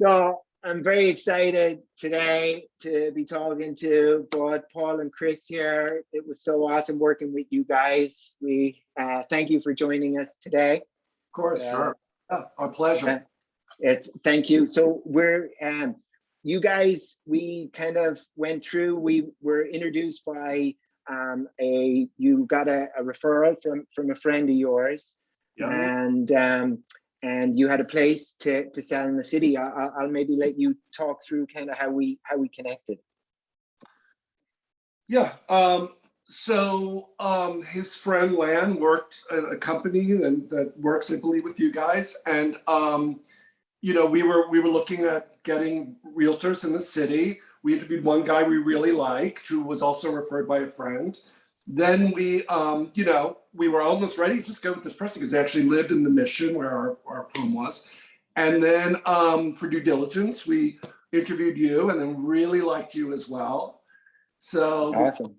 So I'm very excited today to be talking to both Paul and Chris here. It was so awesome working with you guys. We thank you for joining us today. Of course, sure. Yeah, our pleasure. Thank you. So we're you guys. We kind of went through. We were introduced by you got a referral from a friend of yours, and you had a place to sell in the city. I'll maybe let you talk through kind of how we connected. Yeah. So his friend Lan worked at a company that works, I believe, with you guys, and you know, we were looking at getting realtors in the city. We interviewed one guy we really liked, who was also referred by a friend. Then we, you know, we were almost ready to just go with this person because they actually lived in the Mission where our home was. And then for due diligence, we interviewed you and then really liked you as well. So awesome.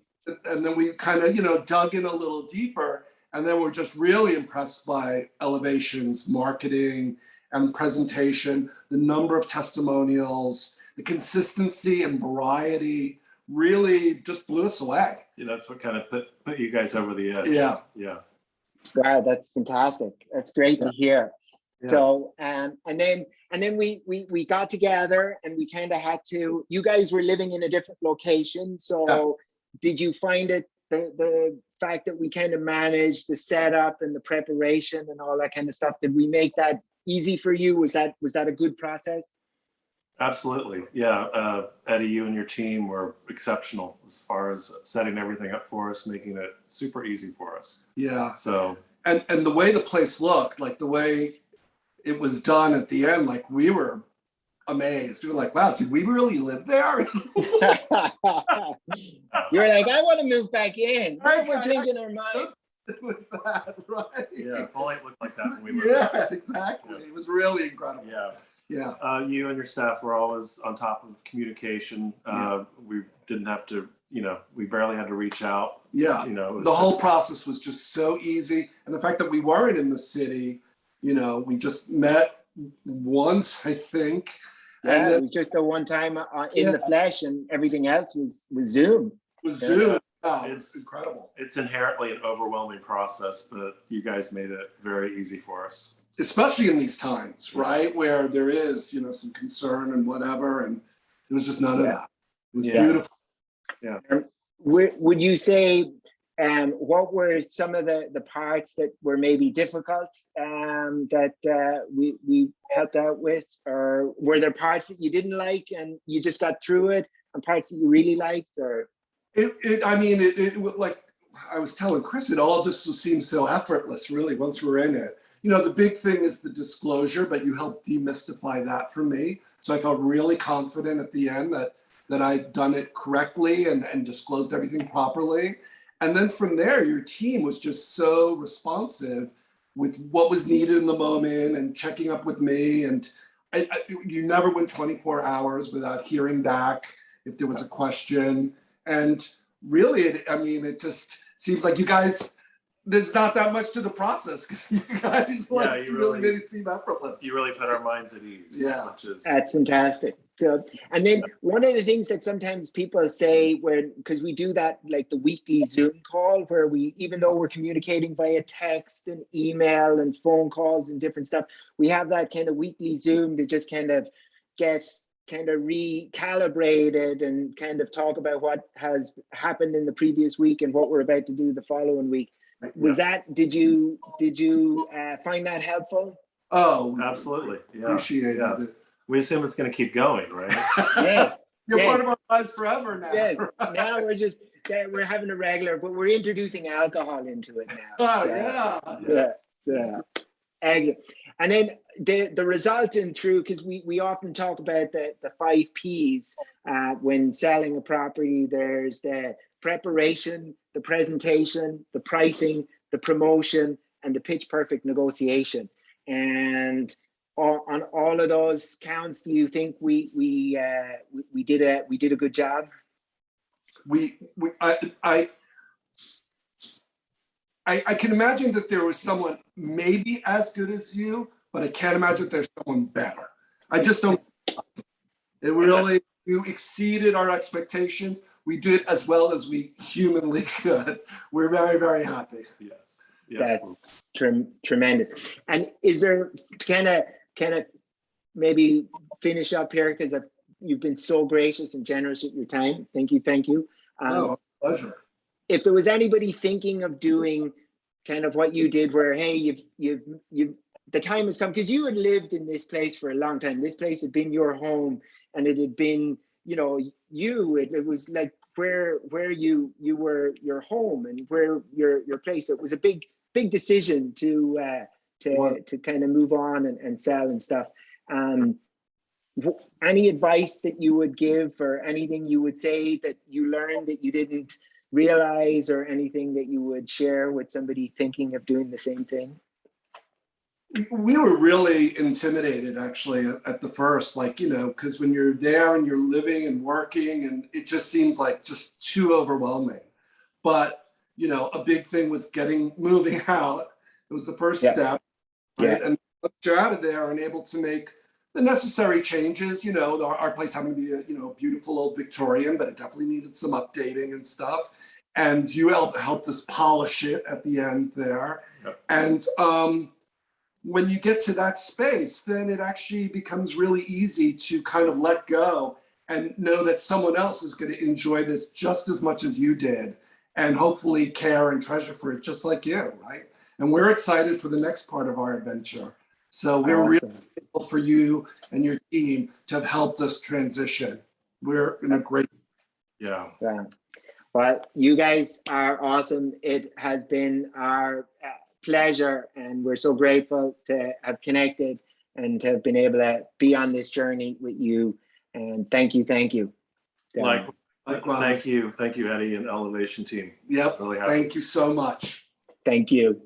And then we kind of, you know, dug in a little deeper, and then we're just really impressed by elevations, marketing, and presentation, the number of testimonials, the consistency and variety really just blew us away. Yeah, that's what kind of put you guys over the edge. Yeah. Wow, that's fantastic. That's great to hear. Yeah. So and then we got together and we kind of had to. You guys were living in a different location, so did you find it the fact that we kind of managed the setup and the preparation and all that kind of stuff? Did we make that easy for you? Was that a good process? Absolutely, yeah. Eddie, you and your team were exceptional as far as setting everything up for us, making it super easy for us. Yeah. So and the way the place looked, like the way it was done at the end, like we were amazed. We were like, wow, did we really live there? You're like, I want to move back in. We're changing our mind. With that, right? Yeah, Foley looked like that when we lived there. Yeah, exactly. Yeah. It was really incredible. Yeah. You and your staff were always on top of communication. We didn't have to, you know, we barely had to reach out. Yeah. You know, the whole process was just so easy. And the fact that we weren't in the city, you know, we just met once, I think. Yeah, and then, it was just a one time in the flesh, and everything else was Zoom. Zoom. Oh, it's incredible. It's inherently an overwhelming process, but you guys made it very easy for us. Especially in these times, right? Where there is, you know, some concern and whatever, and it was just none of that. It was beautiful. Yeah. Would you say, what were some of the parts that were maybe difficult that we helped out with? Or were there parts that you didn't like and you just got through it, and parts that you really liked? Or I mean, like I was telling Chris, it all just seemed so effortless, really, once we're in it. You know, the big thing is the disclosure, but you helped demystify that for me. So I felt really confident at the end that I'd done it correctly and disclosed everything properly. And then from there, your team was just so responsive with what was needed in the moment and checking up with me. And you never went 24 hours without hearing back if there was a question. And really, it just seems like you guys, there's not that much to the process because you guys you really made it seem effortless. You really put our minds at ease. Yeah, that's fantastic. So, and then one of the things that sometimes people say, because we do that like the weekly Zoom call, where we, even though we're communicating via text and email and phone calls and different stuff, we have that kind of weekly Zoom to just kind of get recalibrated and kind of talk about what has happened in the previous week and what we're about to do the following week. Was that, did you find that helpful? Oh, absolutely. Yeah. Appreciate it. We assume it's going to keep going, right? Yeah. You're part of our lives forever now. Yes. Right? Now we're having a regular, but we're introducing alcohol into it now. Oh, yeah. Excellent. And then the resultant through, because we often talk about the 5 Ps when selling a property. There's the preparation, the presentation, the pricing, the promotion, and the pitch perfect negotiation. And on all of those counts, do you think we did a good job? I can imagine that there was someone maybe as good as you, but I can't imagine there's someone better. I just don't It really, you exceeded our expectations. We did as well as we humanly could. We're very, very happy. Yes. Yes. That's tremendous. And is there kind of maybe finish up here, because you've been so gracious and generous with your time. Thank you. Thank you. Oh, pleasure. If there was anybody thinking of doing kind of what you did, where, hey, the time has come, because you had lived in this place for a long time. This place had been your home, and it had been, you know, it was like where you were your home and where your place. It was a big decision to kind of move on and sell and stuff. Any advice that you would give, or anything you would say that you learned that you didn't realize, or anything that you would share with somebody thinking of doing the same thing? We were really intimidated, actually, at the first, like, you know, because when you're there and you're living and working, and it just seems like just too overwhelming. But, you know, a big thing was moving out. It was the first step, right? Yeah. And once you're out of there and able to make the necessary changes, you know, our place happened to be a, you know, beautiful old Victorian, but it definitely needed some updating and stuff. And you helped us polish it at the end there. Yep. And when you get to that space, then it actually becomes really easy to kind of let go and know that someone else is going to enjoy this just as much as you did, and hopefully care and treasure for it just like you, right? And we're excited for the next part of our adventure. So we're really grateful for you and your team to have helped us transition. We're in a great. Yeah. Well, you guys are awesome. It has been our pleasure, and we're so grateful to have connected and to have been able to be on this journey with you. And thank you. Likewise. Likewise. Thank you, Eddie and Elevation team. Yep. Really happy. Thank you so much. Thank you.